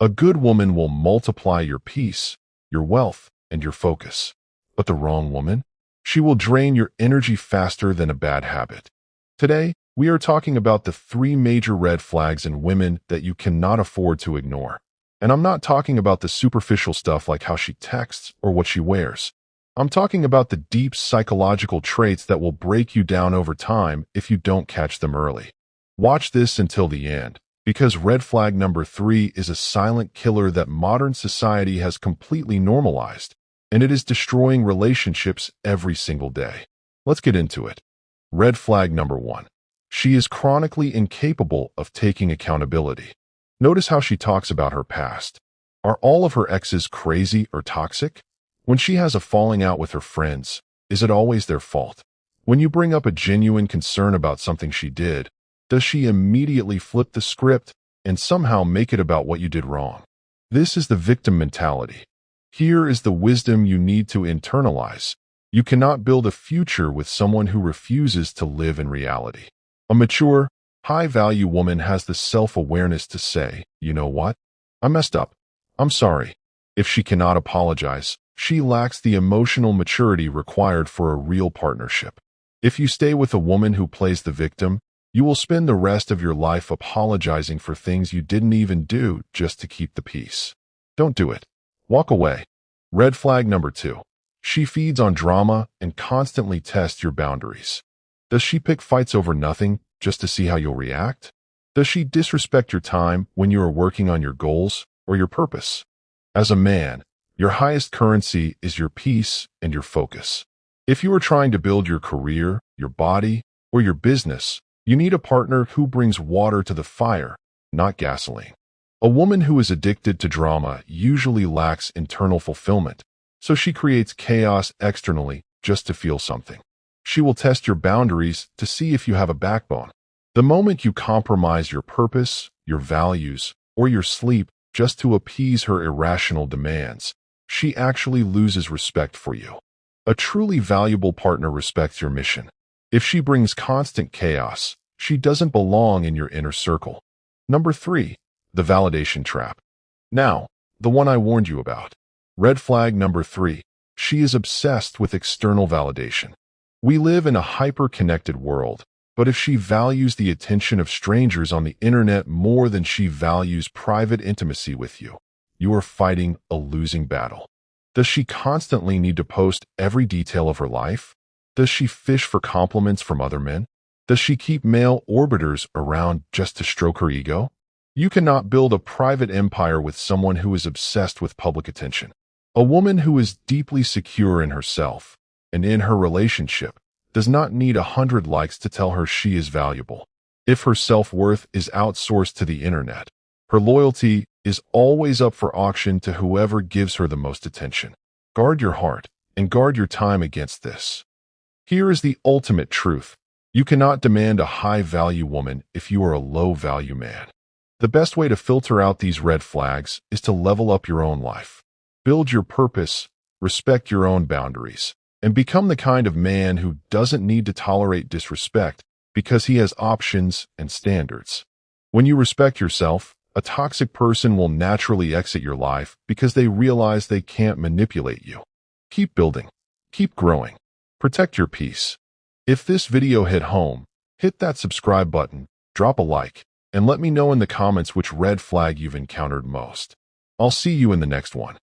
A good woman will multiply your peace, your wealth, and your focus. But the wrong woman? She will drain your energy faster than a bad habit. Today, we are talking about the 3 major red flags in women that you cannot afford to ignore. And I'm not talking about the superficial stuff like how she texts or what she wears. I'm talking about the deep psychological traits that will break you down over time if you don't catch them early. Watch this until the end, because red flag number 3 is a silent killer that modern society has completely normalized, and it is destroying relationships every single day. Let's get into it. Red flag number 1. She is chronically incapable of taking accountability. Notice how she talks about her past. Are all of her exes crazy or toxic? When she has a falling out with her friends, is it always their fault? When you bring up a genuine concern about something she did, does she immediately flip the script and somehow make it about what you did wrong? This is the victim mentality. Here is the wisdom you need to internalize. You cannot build a future with someone who refuses to live in reality. A mature, high-value woman has the self-awareness to say, you know what? I messed up. I'm sorry. If she cannot apologize, she lacks the emotional maturity required for a real partnership. If you stay with a woman who plays the victim, you will spend the rest of your life apologizing for things you didn't even do just to keep the peace. Don't do it. Walk away. Red flag number 2. She feeds on drama and constantly tests your boundaries. Does she pick fights over nothing just to see how you'll react? Does she disrespect your time when you are working on your goals or your purpose? As a man, your highest currency is your peace and your focus. If you are trying to build your career, your body, or your business, you need a partner who brings water to the fire, not gasoline. A woman who is addicted to drama usually lacks internal fulfillment, so she creates chaos externally just to feel something. She will test your boundaries to see if you have a backbone. The moment you compromise your purpose, your values, or your sleep just to appease her irrational demands, she actually loses respect for you. A truly valuable partner respects your mission. If she brings constant chaos, she doesn't belong in your inner circle. Number 3, the validation trap. Now, the one I warned you about. Red flag number 3. She is obsessed with external validation. We live in a hyper-connected world, but if she values the attention of strangers on the internet more than she values private intimacy with you, you are fighting a losing battle. Does she constantly need to post every detail of her life? Does she fish for compliments from other men? Does she keep male orbiters around just to stroke her ego? You cannot build a private empire with someone who is obsessed with public attention. A woman who is deeply secure in herself and in her relationship does not need 100 likes to tell her she is valuable. If her self-worth is outsourced to the internet, her loyalty is always up for auction to whoever gives her the most attention. Guard your heart and guard your time against this. Here is the ultimate truth. You cannot demand a high-value woman if you are a low-value man. The best way to filter out these red flags is to level up your own life. Build your purpose, respect your own boundaries, and become the kind of man who doesn't need to tolerate disrespect because he has options and standards. When you respect yourself, a toxic person will naturally exit your life because they realize they can't manipulate you. Keep building. Keep growing. Protect your peace. If this video hit home, hit that subscribe button, drop a like, and let me know in the comments which red flag you've encountered most. I'll see you in the next one.